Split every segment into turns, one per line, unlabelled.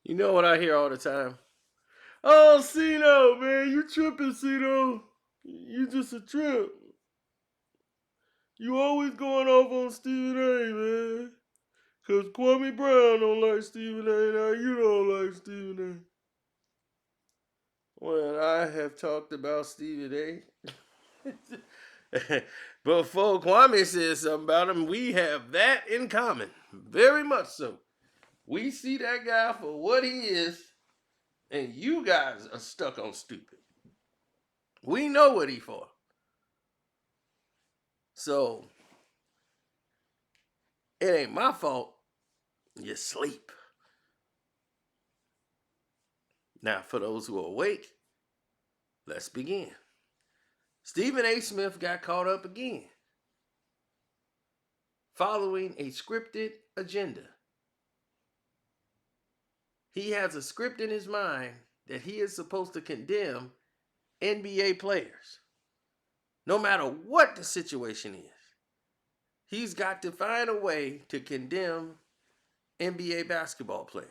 You know what I hear all the time? Oh, Cino, man, you tripping, Cino. You just a trip. You always going off on Stephen A, man. Cause Kwame Brown don't like Stephen A. Now you don't like Stephen A. Well, I have talked about Stephen A. Before Kwame said something about him, we have that in common. Very much so. We see that guy for what he is, and you guys are stuck on stupid. We know what he for. So it ain't my fault. You sleep. Now, for those who are awake, let's begin. Stephen A. Smith got caught up again, following a scripted agenda. He has a script in his mind that he is supposed to condemn NBA players, no matter what the situation is. He's got to find a way to condemn NBA basketball players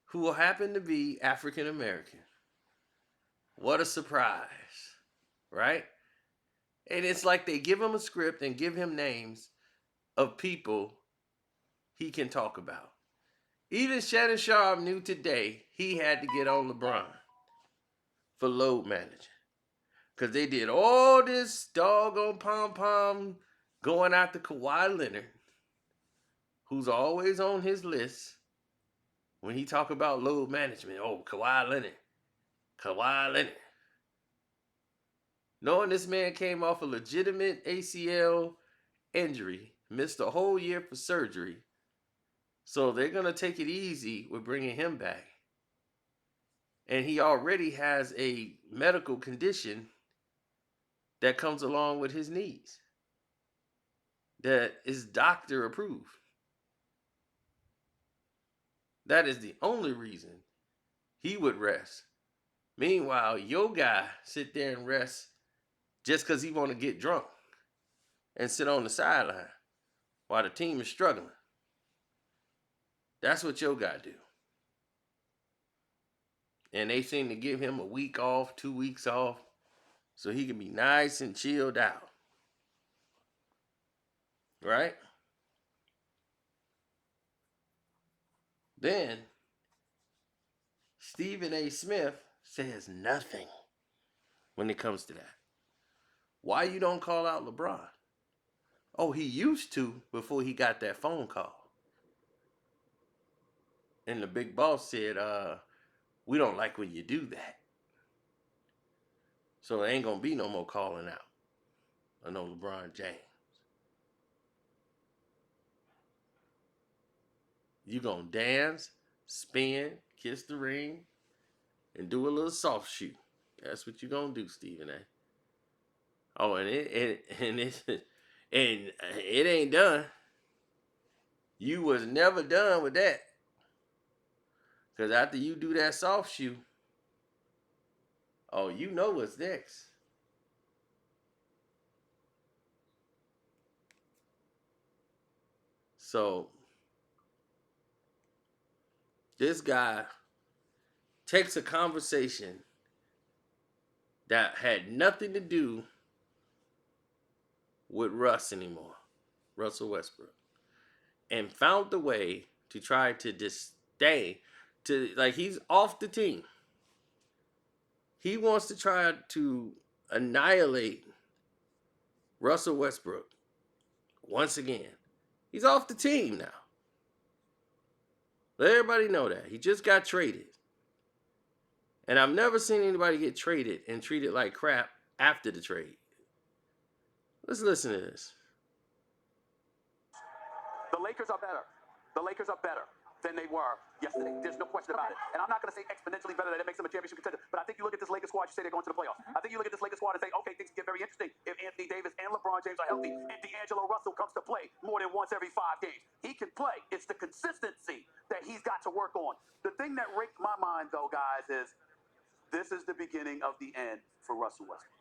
who will happen to be African American. What a surprise, right? And it's like they give him a script and give him names of people he can talk about. Even Shannon Sharp knew today he had to get on LeBron for load managing. Because they did all this doggone pom-pom going after Kawhi Leonard, who's always on his list when he talk about load management. Oh, Kawhi Leonard. Kawhi Leonard. Knowing this man came off a legitimate ACL injury, missed a whole year for surgery, so they're going to take it easy with bringing him back. And he already has a medical condition that comes along with his knees that is doctor approved. That is the only reason he would rest. Meanwhile, your guy sit there and rest just because he want to get drunk and sit on the sideline while the team is struggling. That's what your guy do. And they seem to give him a week off, 2 weeks off, so he can be nice and chilled out. Right? Then Stephen A. Smith says nothing when it comes to that. Why you don't call out LeBron? Oh, he used to before he got that phone call. And the big boss said, we don't like when you do that. So there ain't gonna be no more calling out. I know LeBron James. You gonna dance, spin, kiss the ring, and do a little soft shoe. That's what you gonna do, Stephen A. Oh, and it ain't done. You was never done with that. Cause after you do that soft shoe, oh, you know what's next. So this guy takes a conversation that had nothing to do with Russ anymore, Russell Westbrook, and found the way to try to just stay to like he's off the team. He wants to try to annihilate Russell Westbrook once again. He's off the team now. Let everybody know that. He just got traded. And I've never seen anybody get traded and treated like crap after the trade. Let's listen to this.
The Lakers are better. The Lakers are better than they were yesterday. There's no question about it. And I'm not going to say exponentially better that it makes them a championship contender, but I think you look at this Lakers squad, you say they're going to the playoffs. I think you look at this Lakers squad and say, okay, things get very interesting if Anthony Davis and LeBron James are healthy and D'Angelo Russell comes to play more than once every 5 games. He can play. It's the consistency that he's got to work on. The thing that raked my mind, though, guys, is this is the beginning of the end for Russell Westbrook.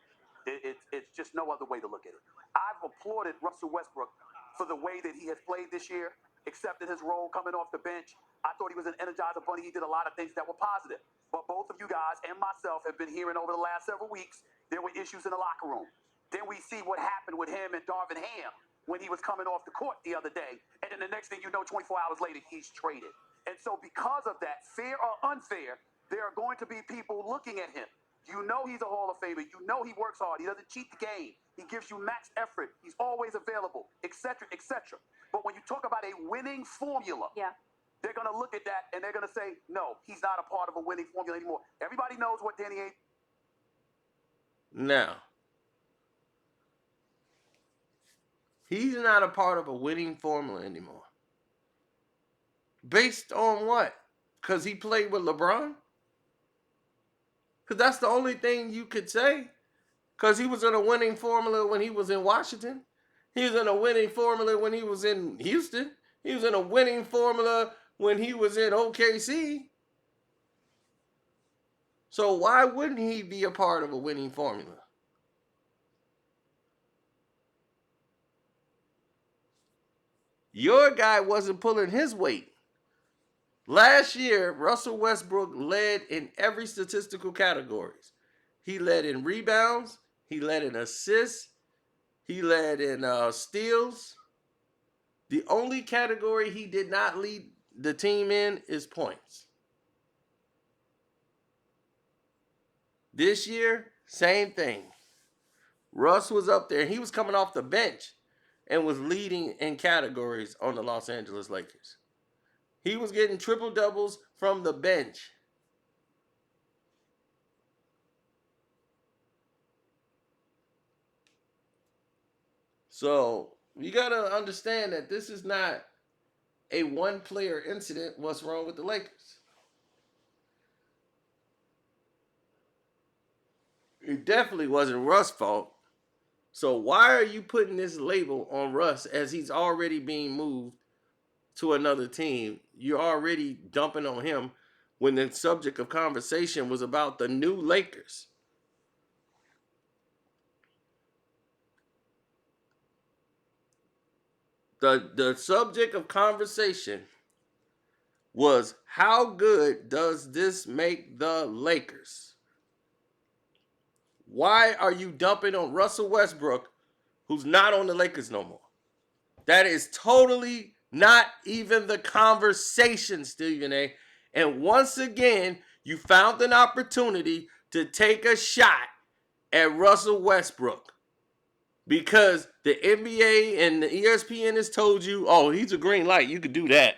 It's just no other way to look at it. I've applauded Russell Westbrook for the way that he has played this year. accepted his role coming off the bench. I thought he was an energizer bunny. He did a lot of things that were positive. But both of you guys and myself have been hearing over the last several weeks there were issues in the locker room. Then we see what happened with him and Darvin Ham when he was coming off the court the other day. And then the next thing you know, 24 hours later, he's traded. And so because of that, fair or unfair, there are going to be people looking at him. You know he's a Hall of Famer. You know he works hard. He doesn't cheat the game. He gives you max effort. He's always available, etc., etc. But when you talk about a winning formula, they're going to look at that and they're going to say, no, he's not a part of a winning formula anymore. Everybody knows what Danny Ainge.
Now, he's not a part of a winning formula anymore. Based on what? Because he played with LeBron? Because that's the only thing you could say. Because he was in a winning formula when he was in Washington. He was in a winning formula when he was in Houston. He was in a winning formula when he was in OKC. So why wouldn't he be a part of a winning formula? Your guy wasn't pulling his weight. Last year, Russell Westbrook led in every statistical categories. He led in rebounds. He led in assists. He led in steals. The only category he did not lead the team in is points. This year, same thing. Russ was up there. He was coming off the bench and was leading in categories on the Los Angeles Lakers. He was getting triple doubles from the bench. So you got to understand that this is not a one-player incident. What's wrong with the Lakers? It definitely wasn't Russ' fault. So why are you putting this label on Russ as he's already being moved to another team? You're already dumping on him when the subject of conversation was about the new Lakers. The subject of conversation was how good does this make the Lakers? Why are you dumping on Russell Westbrook, who's not on the Lakers no more? That is totally not even the conversation, Stephen A. And once again, you found an opportunity to take a shot at Russell Westbrook because the NBA and the ESPN has told you, oh, he's a green light. You could do that.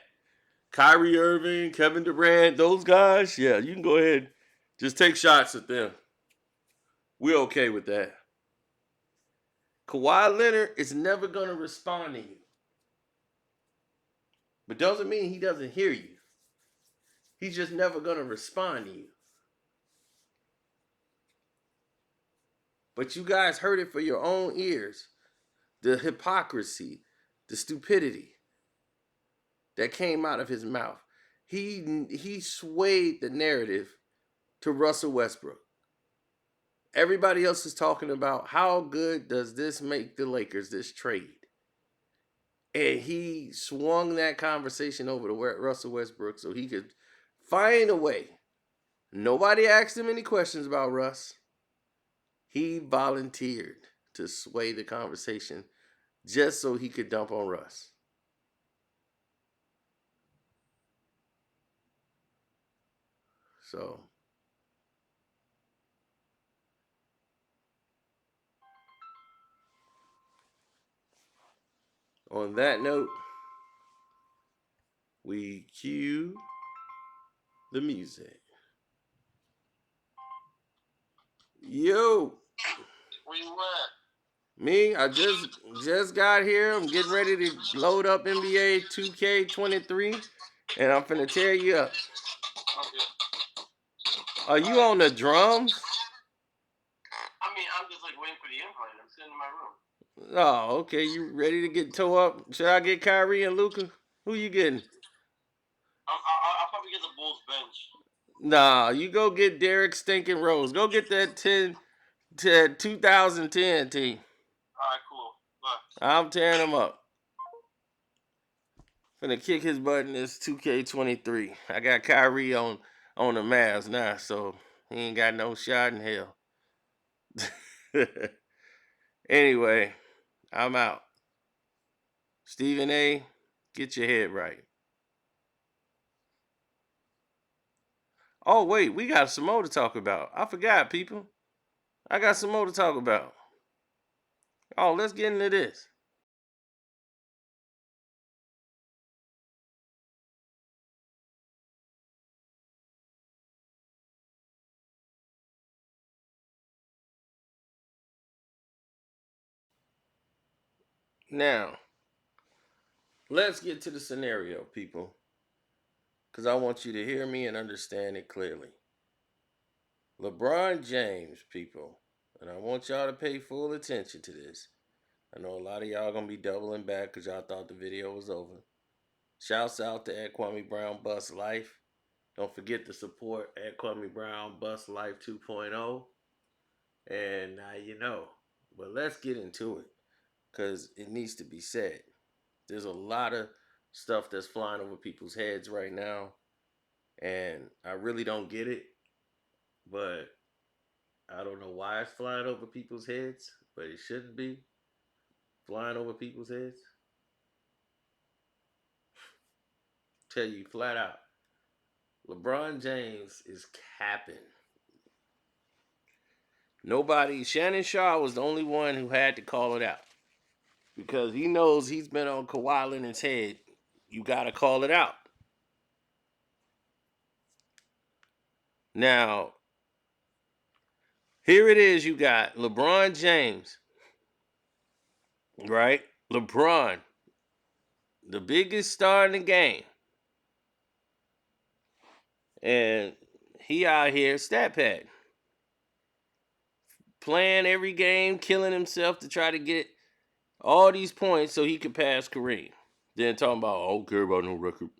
Kyrie Irving, Kevin Durant, those guys, yeah, you can go ahead. Just take shots at them. We're okay with that. Kawhi Leonard is never going to respond to you. But doesn't mean he doesn't hear you. He's just never going to respond to you. But you guys heard it for your own ears. The hypocrisy, the stupidity that came out of his mouth. He swayed the narrative to Russell Westbrook. Everybody else is talking about how good does this make the Lakers, this trade. And he swung that conversation over to Russell Westbrook so he could find a way. Nobody asked him any questions about Russ. He volunteered to sway the conversation just so he could dump on Russ. So, on that note, we cue the music. Yo.
Where you at?
Me, I just got here. I'm getting ready to load up NBA 2K23, and I'm finna tear you up.
Okay.
Are you on the drums?
I mean, I'm just like waiting for the invite. I'm sitting in my room.
Oh, okay. You ready to get towed up? Should I get Kyrie and Luka? Who you getting?
I'll probably get the Bulls bench.
Nah, you go get Derek Stinking Rose. Go get that 2010 team.
All right, cool. Bye.
I'm tearing them up. Finna kick his butt in this 2K23. I got Kyrie on the Mavs now, so he ain't got no shot in hell. Anyway, I'm out. Stephen A., get your head right. Oh, wait, we got some more to talk about. I forgot, people. I got some more to talk about. Oh, let's get into this. Now, let's get to the scenario, people, because I want you to hear me and understand it clearly. LeBron James, people, and I want y'all to pay full attention to this. I know a lot of y'all gonna be doubling back because y'all thought the video was over. Shouts out to Ed Kwame Brown Bust Life. Don't forget to support Ed Kwame Brown Bust Life 2.0. And now you know. But let's get into it because it needs to be said. There's a lot of stuff that's flying over people's heads right now, and I really don't get it. But I don't know why it's flying over people's heads, but it shouldn't be flying over people's heads. Tell you flat out, LeBron James is capping. Nobody, Shannon Sharpe was the only one who had to call it out because he knows he's been on Kawhi Leonard's head. You got to call it out. Now, here it is. You got LeBron James, right? LeBron, the biggest star in the game. And he out here stat pad, playing every game, killing himself to try to get all these points so he could pass Kareem. Then talking about, I don't care about no record.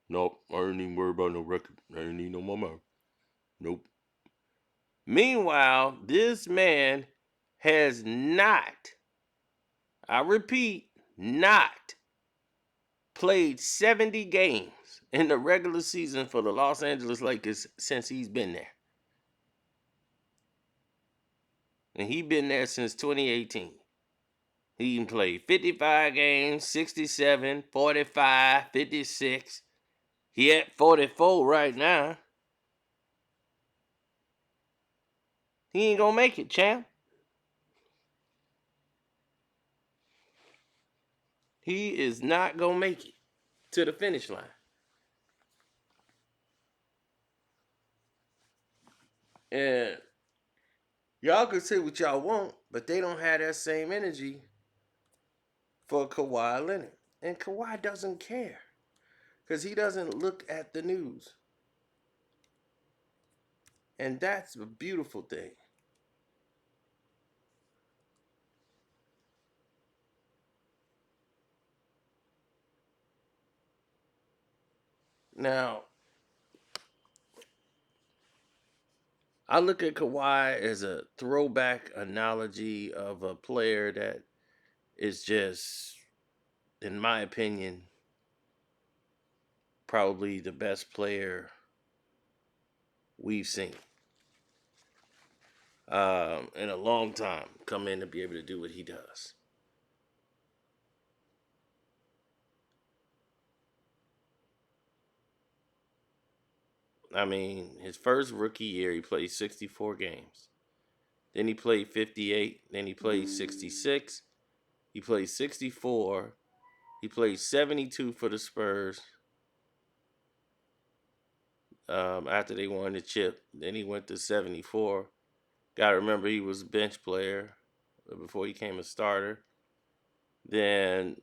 Nope, I ain't even worried about no record. I ain't need no more. Nope. Meanwhile, this man has not, I repeat, not played 70 games in the regular season for the Los Angeles Lakers since he's been there. And he's been there since 2018. He can play 55 games, 67, 45, 56. He at 44 right now. He ain't gonna make it, champ. He is not gonna make it to the finish line. And y'all can say what y'all want, but they don't have that same energy for Kawhi Leonard. And Kawhi doesn't care because he doesn't look at the news. And that's a beautiful thing. Now, I look at Kawhi as a throwback analogy of a player that is just, in my opinion, probably the best player we've seen in a long time come in to be able to do what he does. I mean, his first rookie year, he played 64 games. Then he played 58. Then he played 66. He played 64. He played 72 for the Spurs after they won the chip. Then he went to 74. Got to remember he was a bench player before he became a starter. Then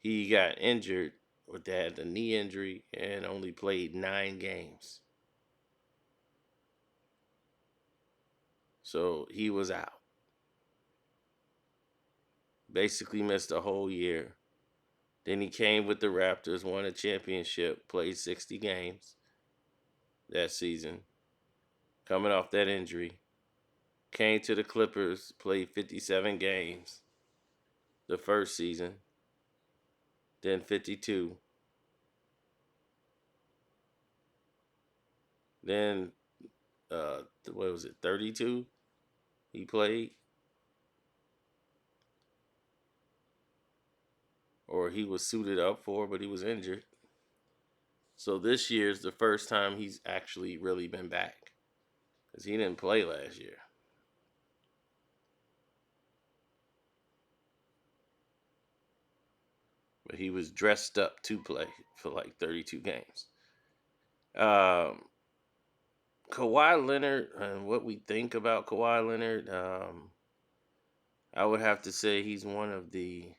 he got injured with that, the knee injury, and only played 9 games. So he was out. Basically missed a whole year. Then he came with the Raptors, won a championship, played 60 games that season. Coming off that injury. Came to the Clippers, played 57 games the first season. then 52, then what was it, 32 he played, or he was suited up for, but he was injured. So this year's the first time he's actually really been back, because he didn't play last year. But he was dressed up to play for like 32 games. Um, Kawhi Leonard and what we think about Kawhi Leonard, I would have to say he's one of the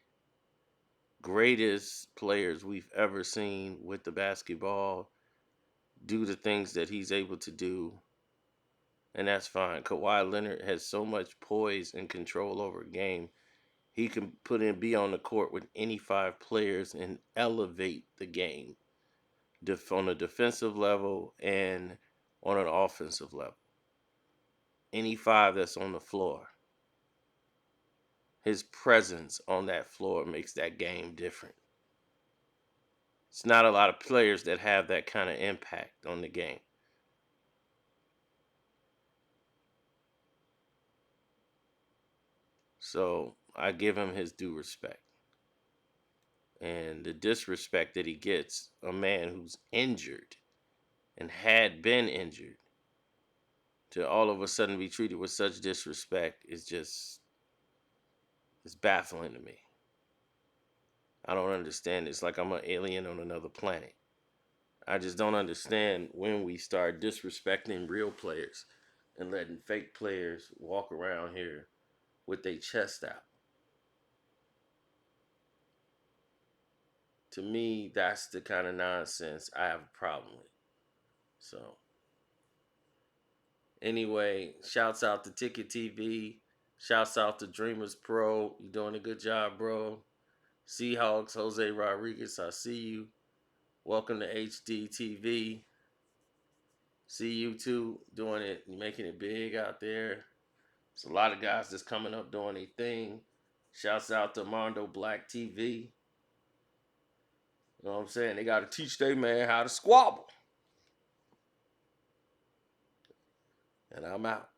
greatest players we've ever seen with the basketball, do the things that he's able to do, and that's fine. Kawhi Leonard has so much poise and control over a game. He can be on the court with any 5 players and elevate the game on a defensive level and on an offensive level. Any 5 that's on the floor. His presence on that floor makes that game different. It's not a lot of players that have that kind of impact on the game. So I give him his due respect. And the disrespect that he gets, a man who's injured and had been injured, to all of a sudden be treated with such disrespect is just, it's baffling to me. I don't understand. It's like I'm an alien on another planet. I just don't understand when we start disrespecting real players and letting fake players walk around here with their chest out. To me, that's the kind of nonsense I have a problem with. So, anyway, shouts out to Ticket TV. Shouts out to Dreamers Pro. You're doing a good job, bro. Seahawks, Jose Rodriguez, I see you. Welcome to HD TV. See you too, doing it, making it big out there. There's a lot of guys that's coming up doing their thing. Shouts out to Mondo Black TV. You know what I'm saying? They got to teach their man how to squabble. And I'm out.